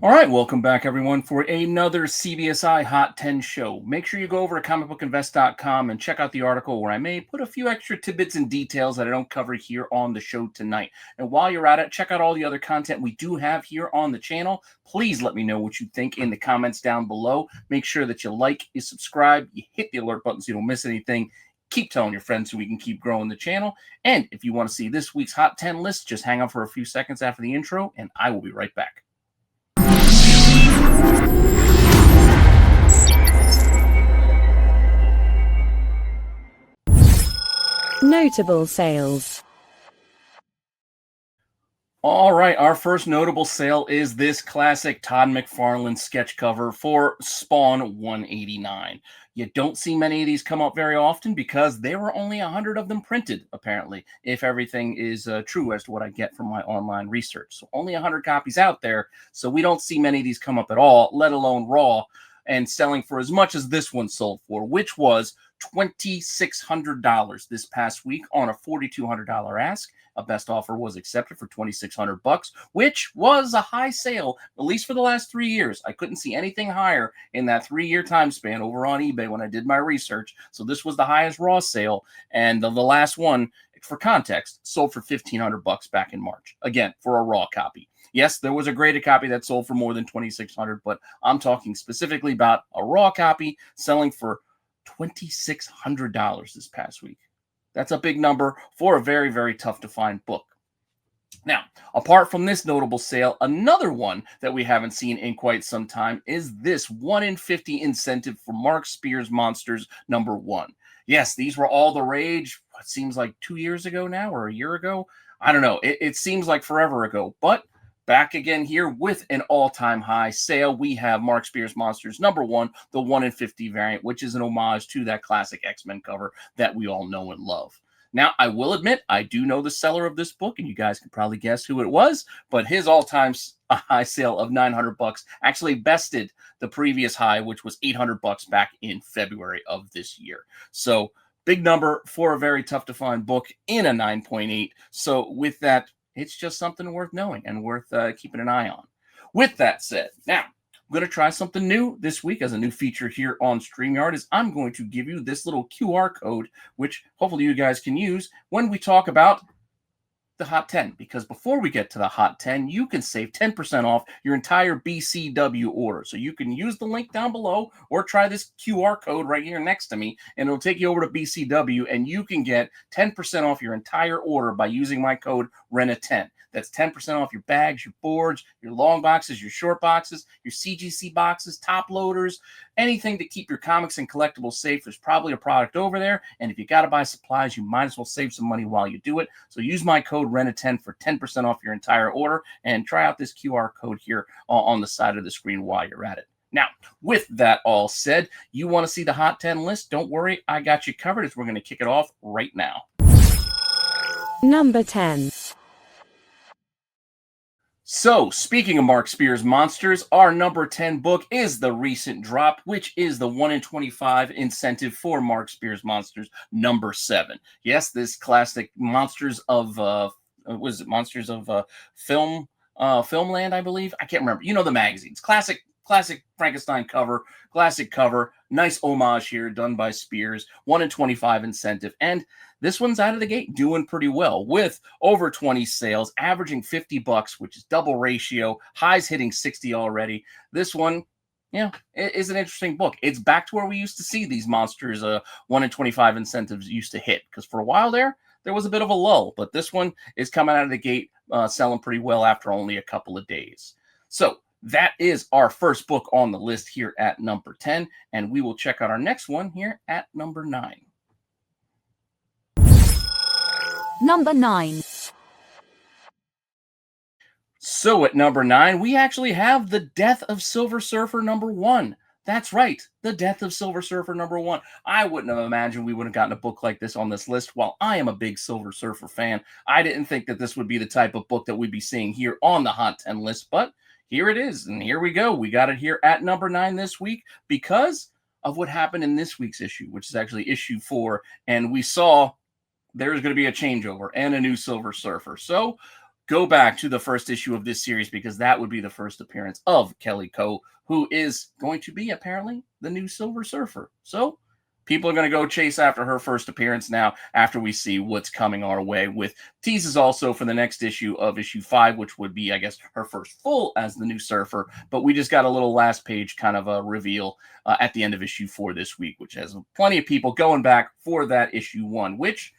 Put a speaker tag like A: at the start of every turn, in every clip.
A: All right, welcome back, everyone, for another CBSI Hot 10 show. Make sure you go over to comicbookinvest.com and check out the article where I may put a few extra tidbits and details that I don't cover here on the show tonight. And while you're at it, check out all the other content we do have here on the channel. Please let me know what you think in the comments down below. Make sure that you like, you subscribe, you hit the alert button so you don't miss anything. Keep telling your friends so we can keep growing the channel. And if you want to see this week's Hot 10 list, just hang on for a few seconds after the intro, and I will be right back.
B: Notable sales.
A: All right, our first notable sale is this classic Todd McFarlane sketch cover for Spawn 189. You don't see many of these come up very often because there were only 100 of them printed, apparently, if everything is true as to what I get from my online research. So only 100 copies out there, so we don't see many of these come up at all, let alone raw, and selling for as much as this one sold for, which was $2,600 this past week on a $4,200 ask. A best offer was accepted for $2,600, which was a high sale, at least for the last 3 years. I couldn't see anything higher in that 3-year time span over on eBay when I did my research. So this was the highest raw sale, and the last one, for context, sold for $1,500 back in March. Again, for a raw copy. Yes, there was a graded copy that sold for more than $2,600, but I'm talking specifically about a raw copy selling for $2,600 this past week. That's a big number for a very, very tough to find book. Now, apart from this notable sale, another one that we haven't seen in quite some time is this 1 in 50 incentive for Mark Spears Monsters #1. Yes, these were all the rage. It seems like 2 years ago now or a year ago. I don't know. It seems like forever ago, but back again here with an all-time high sale. We have Mark Spears Monsters #1, the 1 in 50 variant, which is an homage to that classic X-Men cover that we all know and love. Now, I will admit, I do know the seller of this book, and you guys can probably guess who it was, but his all-time high sale of $900 actually bested the previous high, which was $800 back in February of this year. So, big number for a very tough-to-find book in a 9.8. So, with that, it's just something worth knowing and worth keeping an eye on. With that said, now, I'm going to try something new this week as a new feature here on Streamyard is I'm going to give you this little QR code, which hopefully you guys can use when we talk about the Hot 10, because before we get to the Hot 10, you can save 10% off your entire BCW order. So you can use the link down below or try this QR code right here next to me, and it'll take you over to BCW, and you can get 10% off your entire order by using my code RENNA10. That's 10% off your bags, your boards, your long boxes, your short boxes, your CGC boxes, top loaders, anything to keep your comics and collectibles safe. There's probably a product over there. And if you got to buy supplies, you might as well save some money while you do it. So use my code RENNA10 for 10% off your entire order, and try out this QR code here on the side of the screen while you're at it. Now, with that all said, you want to see the Hot 10 list? Don't worry, I got you covered as we're going to kick it off right now.
B: Number 10.
A: So, speaking of Mark Spears Monsters, our number 10 book is the recent drop, which is the 1 in 25 incentive for Mark Spears Monsters #7. Yes, this classic Monsters of Filmland, I believe. I can't remember. You know the magazines. Classic Frankenstein cover, classic cover. Nice homage here done by Spears. 1 in 25 incentive. And this one's out of the gate doing pretty well with over 20 sales, averaging $50, which is double ratio. Highs hitting 60 already. This one, yeah, it is an interesting book. It's back to where we used to see these monsters 1 in 25 incentives used to hit, because for a while there was a bit of a lull, but this one is coming out of the gate selling pretty well after only a couple of days. So that is our first book on the list here at number 10, and we will check out our next one here at number 9.
B: Number 9.
A: So at number 9, we actually have The Death of Silver Surfer #1. That's right, The Death of Silver Surfer #1. I wouldn't have imagined we would have gotten a book like this on this list. While I am a big Silver Surfer fan, I didn't think that this would be the type of book that we'd be seeing here on the Hot 10 list, but here it is, and here we go. We got it here at number 9 this week because of what happened in this week's issue, which is actually issue 4, and we saw there's going to be a changeover and a new Silver Surfer. So go back to the first issue of this series because that would be the first appearance of Kelly Coe, who is going to be apparently the new Silver Surfer. So people are going to go chase after her first appearance now after we see what's coming our way, with teases also for the next issue of issue 5, which would be, I guess, her first full as the new Surfer. But we just got a little last page kind of a reveal at the end of issue 4 this week, which has plenty of people going back for that issue 1, which,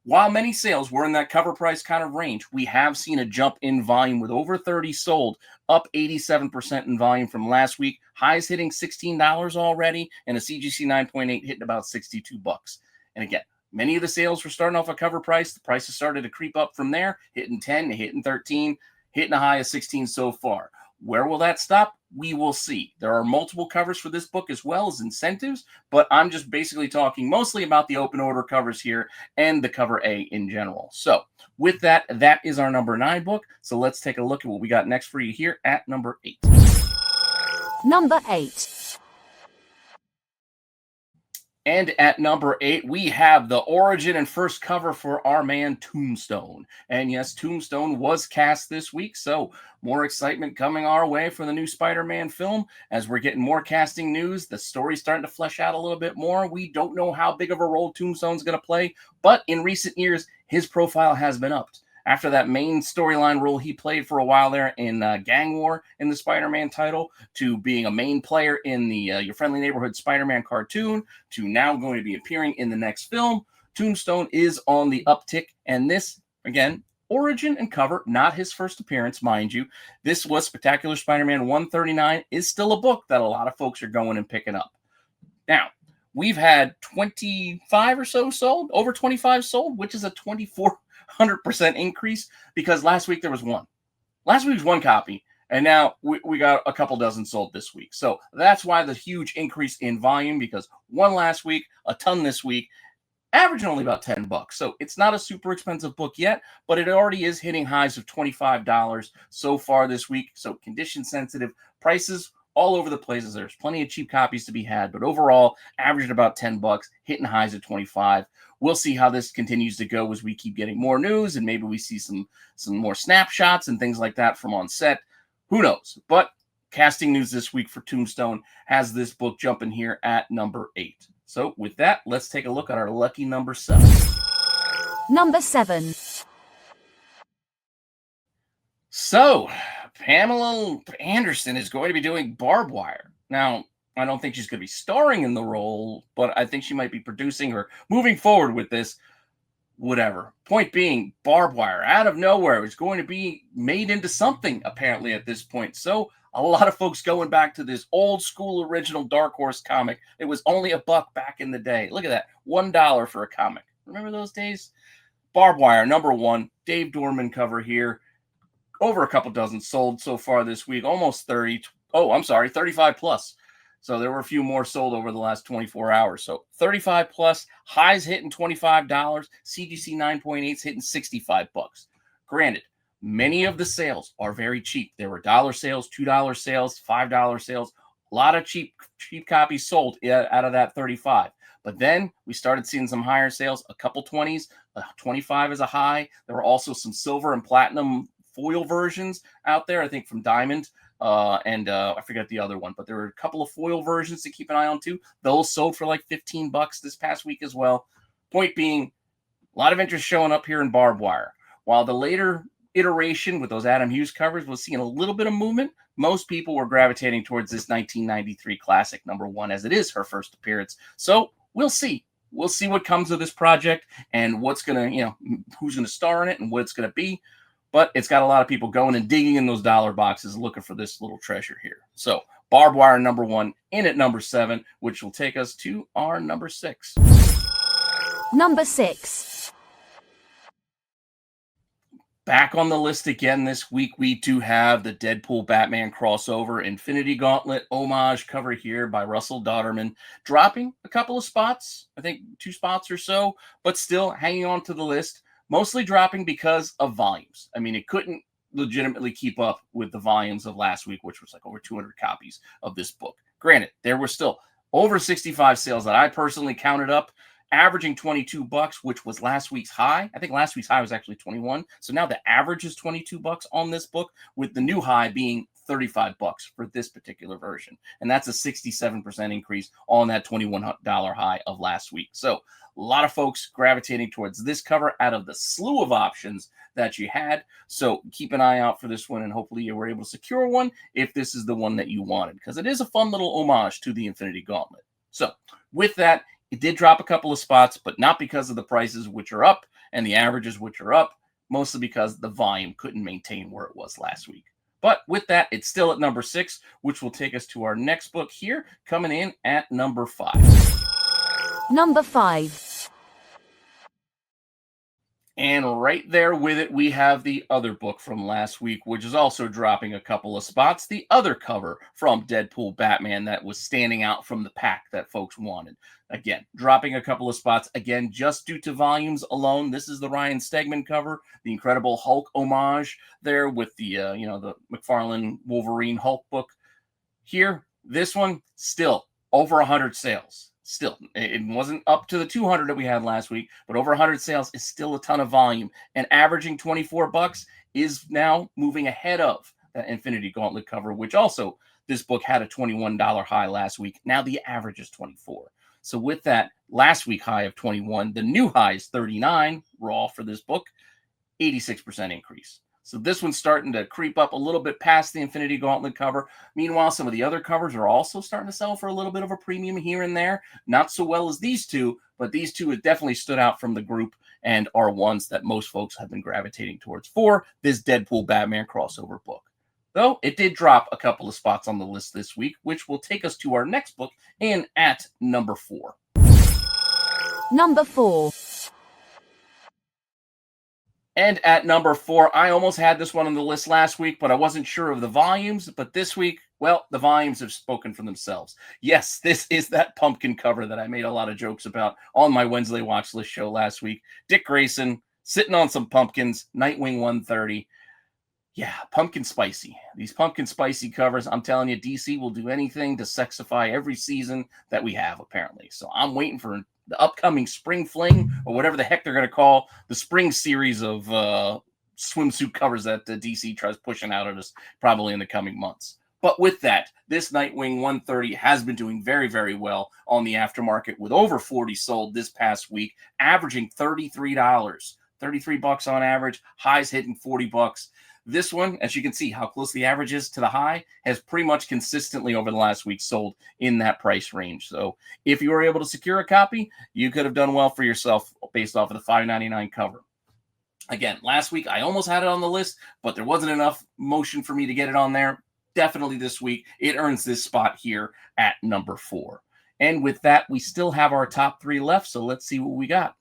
A: while many sales were in that cover price kind of range, we have seen a jump in volume with over 30 sold, up 87% in volume from last week. Highs hitting $16 already, and a CGC 9.8 hitting about $62. And again, many of the sales were starting off a cover price. The prices started to creep up from there, hitting 10, hitting 13, hitting a high of 16 so far. Where will that stop? We will see. There are multiple covers for this book as well as incentives, but I'm just basically talking mostly about the open order covers here and the cover A in general. So with that, that is our number 9 book. So let's take a look at what we got next for you here at number 8.
B: Number 8.
A: And at number 8, we have the origin and first cover for our man Tombstone. And yes, Tombstone was cast this week, so more excitement coming our way for the new Spider-Man film as we're getting more casting news. The story's starting to flesh out a little bit more. We don't know how big of a role Tombstone's going to play, but in recent years, his profile has been upped. After that main storyline role he played for a while there in Gang War in the Spider-Man title, to being a main player in the Your Friendly Neighborhood Spider-Man cartoon, to now going to be appearing in the next film, Tombstone is on the uptick. And this, again, origin and cover, not his first appearance, mind you. This was Spectacular Spider-Man 139, is still a book that a lot of folks are going and picking up. Now, we've had 25 or so sold, over 25 sold, which is a 100% increase, because last week there was one. Last week was one copy, and now we got a couple dozen sold this week. So that's why the huge increase in volume, because one last week, a ton this week, averaging only about $10. So it's not a super expensive book yet, but it already is hitting highs of $25 so far this week. So condition sensitive prices all over the places. There's plenty of cheap copies to be had, but overall averaging about $10, hitting highs of 25. We'll see how this continues to go as we keep getting more news, and maybe we see some more snapshots and things like that from on set. Who knows? But casting news this week for Tombstone has this book jumping here at number 8. So with that, let's take a look at our lucky number 7.
B: Number 7.
A: So Pamela Anderson is going to be doing Barbed Wire. Now, I don't think she's going to be starring in the role, but I think she might be producing or moving forward with this. Whatever. Point being, Barbed Wire, out of nowhere, is going to be made into something, apparently, at this point. So a lot of folks going back to this old school original Dark Horse comic. It was only $1 back in the day. Look at that. $1 for a comic. Remember those days? Barbed Wire, number 1. Dave Dorman cover here. Over a couple dozen sold so far this week. Almost 30. Oh, I'm sorry, 35 plus. So there were a few more sold over the last 24 hours. So 35 plus, highs hitting $25, CGC 9.8s hitting $65. Granted, many of the sales are very cheap. There were $1 sales, $2 sales, $5 sales. A lot of cheap copies sold out of that 35. But then we started seeing some higher sales, a couple 20s, 25 is a high. There were also some silver and platinum foil versions out there, I think from Diamond. And I forget the other one, but there were a couple of foil versions to keep an eye on too. Those sold for like $15 this past week as well. Point being, a lot of interest showing up here in Barbed Wire. While the later iteration with those Adam Hughes covers was seeing a little bit of movement, most people were gravitating towards this 1993 classic number 1, as it is her first appearance. So we'll see. We'll see what comes of this project and what's going to, who's going to star in it and what it's going to be. But it's got a lot of people going and digging in those dollar boxes looking for this little treasure here. So Barbed Wire, number 1, in at number 7, which will take us to our number 6.
B: Number 6.
A: Back on the list again this week, we do have the Deadpool Batman crossover Infinity Gauntlet homage cover here by Russell Dodderman, dropping a couple of spots, I think 2 spots or so, but still hanging on to the list. Mostly dropping because of volumes. I mean, it couldn't legitimately keep up with the volumes of last week, which was like over 200 copies of this book. Granted, there were still over 65 sales that I personally counted up, averaging $22, which was last week's high. I think last week's high was actually 21. So now the average is $22 on this book, with the new high being $35 for this particular version. And that's a 67% increase on that $21 high of last week. So a lot of folks gravitating towards this cover out of the slew of options that you had. So keep an eye out for this one, and hopefully you were able to secure one if this is the one that you wanted, because it is a fun little homage to the Infinity Gauntlet. So with that, it did drop a couple of spots, but not because of the prices, which are up, and the averages, which are up, mostly because the volume couldn't maintain where it was last week. But with that, it's still at number 6, which will take us to our next book here, coming in at number 5.
B: Number 5.
A: And right there with it, we have the other book from last week, which is also dropping a couple of spots. The other cover from Deadpool Batman that was standing out from the pack that folks wanted. Again, dropping a couple of spots, again, just due to volumes alone. This is the Ryan Stegman cover, the Incredible Hulk homage there with the, the McFarlane Wolverine Hulk book. Here, this one, still over 100 sales. Still, it wasn't up to the 200 that we had last week, but over 100 sales is still a ton of volume. And averaging $24 is now moving ahead of that Infinity Gauntlet cover, which also, this book had a $21 high last week. Now the average is 24. So with that last week high of 21, the new high is 39 raw for this book, 86% increase. So this one's starting to creep up a little bit past the Infinity Gauntlet cover. Meanwhile, some of the other covers are also starting to sell for a little bit of a premium here and there. Not so well as these two, but these two have definitely stood out from the group and are ones that most folks have been gravitating towards for this Deadpool Batman crossover book. Though it did drop a couple of spots on the list this week, which will take us to our next book and at number 4.
B: Number 4.
A: And at number 4, I almost had this one on the list last week, but I wasn't sure of the volumes. But this week, well, the volumes have spoken for themselves. Yes, this is that pumpkin cover that I made a lot of jokes about on my Wednesday watch list show last week. Dick Grayson sitting on some pumpkins, Nightwing 130. Yeah, pumpkin spicy. These pumpkin spicy covers, I'm telling you, DC will do anything to sexify every season that we have, apparently. So I'm waiting for the upcoming Spring Fling, or whatever the heck they're going to call the spring series of swimsuit covers that DC tries pushing out at us probably in the coming months. But with that, this Nightwing 130 has been doing very, very well on the aftermarket, with over 40 sold this past week, averaging $33. $33 on average, highs hitting $40. This one, as you can see how close the average is to the high, has pretty much consistently over the last week sold in that price range. So if you were able to secure a copy, you could have done well for yourself based off of the $5.99 cover. Again, last week I almost had it on the list, but there wasn't enough motion for me to get it on there. Definitely this week, it earns this spot here at number 4. And with that, we still have our top 3 left, so let's see what we got.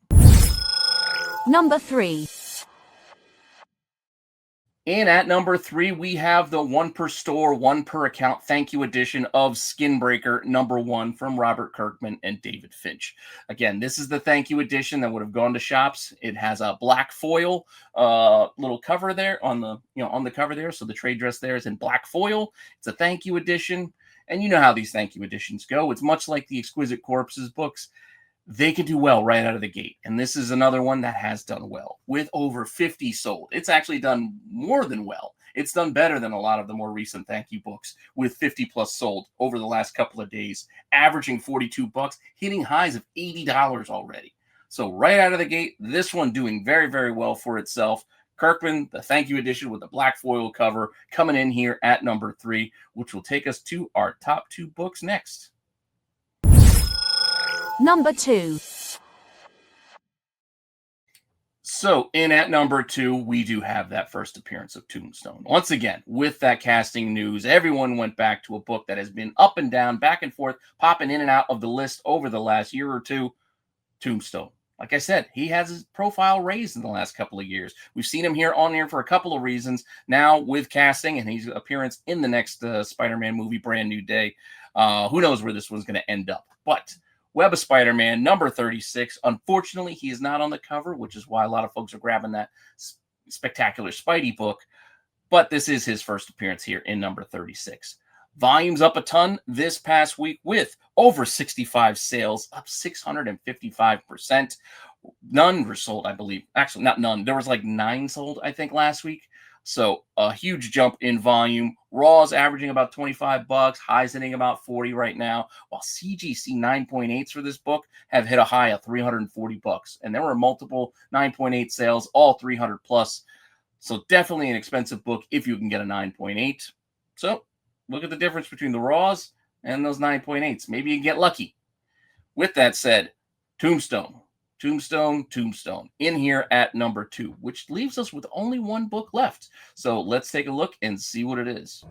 B: Number 3.
A: And at number 3, we have the 1 per store, 1 per account thank you edition of Skinbreaker #1 from Robert Kirkman and David Finch. Again, this is the thank you edition that would have gone to shops. It has a black foil little cover there on the cover there. So the trade dress there is in black foil. It's a thank you edition. And you know how these thank you editions go. It's much like the Exquisite Corpses books. They can do well right out of the gate. And this is another one that has done well with over 50 sold. It's actually done more than well. It's done better than a lot of the more recent thank you books with 50 plus sold over the last couple of days, averaging $42, hitting highs of $80 already. So right out of the gate, this one doing very, very well for itself. Kirkman, the thank you edition with the black foil cover, coming in here at number 3, which will take us to our top 2 books next.
B: Number 2.
A: So in at number 2, we do have that first appearance of Tombstone. Once again, with that casting news, everyone went back to a book that has been up and down, back and forth, popping in and out of the list over the last year or two. Tombstone. Like I said, he has his profile raised in the last couple of years. We've seen him here on here for a couple of reasons. Now with casting and his appearance in the next Spider-Man movie, Brand New Day. Who knows where this one's going to end up. But Web of Spider-Man, number 36. Unfortunately, he is not on the cover, which is why a lot of folks are grabbing that spectacular Spidey book. But this is his first appearance here in number 36. Volume's up a ton this past week with over 65 sales, up 655%. None were sold, I believe. Actually, not none. There was like 9 sold, I think, last week. So a huge jump in volume. Raw's averaging about 25 bucks, highs hitting about 40 right now, while CGC 9.8s for this book have hit a high of 340 bucks. And there were multiple 9.8 sales, all 300 plus. So definitely an expensive book if you can get a 9.8. So look at the difference between the Raws and those 9.8s. Maybe you get lucky. With that said, Tombstone in here at number 2, which leaves us with only one book left. So let's take a look and see what it is.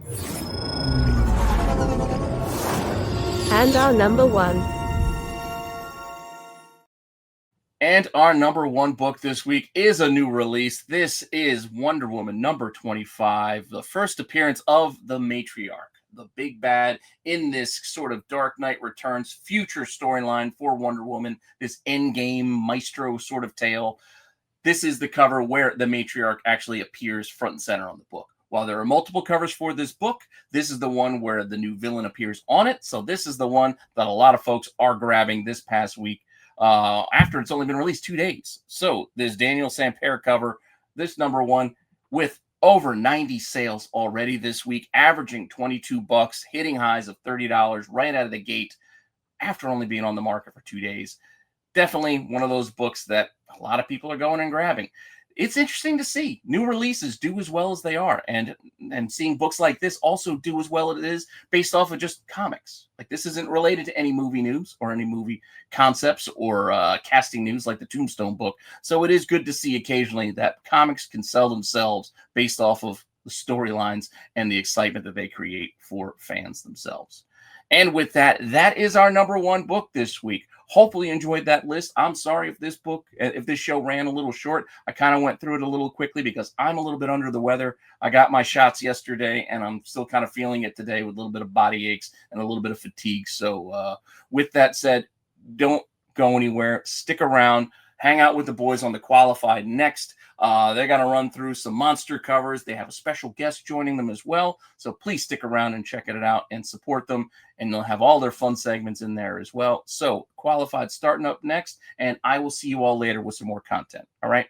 C: And our number 1.
A: And our number 1 book this week is a new release. This is Wonder Woman number 25, the first appearance of the Matriarch, the big bad in this sort of Dark Knight Returns future storyline for Wonder Woman, this endgame maestro sort of tale. This is the cover where the Matriarch actually appears front and center on the book. While there are multiple covers for this book, this is the one where the new villain appears on it. So this is the one that a lot of folks are grabbing this past week after it's only been released 2 days. So this Daniel Sampere cover, this number 1 with over 90 sales already this week, averaging 22 bucks, hitting highs of $30 right out of the gate after only being on the market for 2 days. Definitely one of those books that a lot of people are going and grabbing. It's interesting to see new releases do as well as they are, and seeing books like this also do as well as it is based off of just comics. Like, this isn't related to any movie news or any movie concepts or casting news like the Tombstone book. So it is good to see occasionally that comics can sell themselves based off of the storylines and the excitement that they create for fans themselves. And with that, that is our number 1 book this week. Hopefully you enjoyed that list. I'm sorry if this show ran a little short. I kind of went through it a little quickly because I'm a little bit under the weather. I got my shots yesterday, and I'm still kind of feeling it today with a little bit of body aches and a little bit of fatigue. So with that said, don't go anywhere. Stick around. Hang out with the boys on the Qualified next. They're going to run through some monster covers. They have a special guest joining them as well. So please stick around and check it out and support them. And they'll have all their fun segments in there as well. So Qualified starting up next. And I will see you all later with some more content. All right.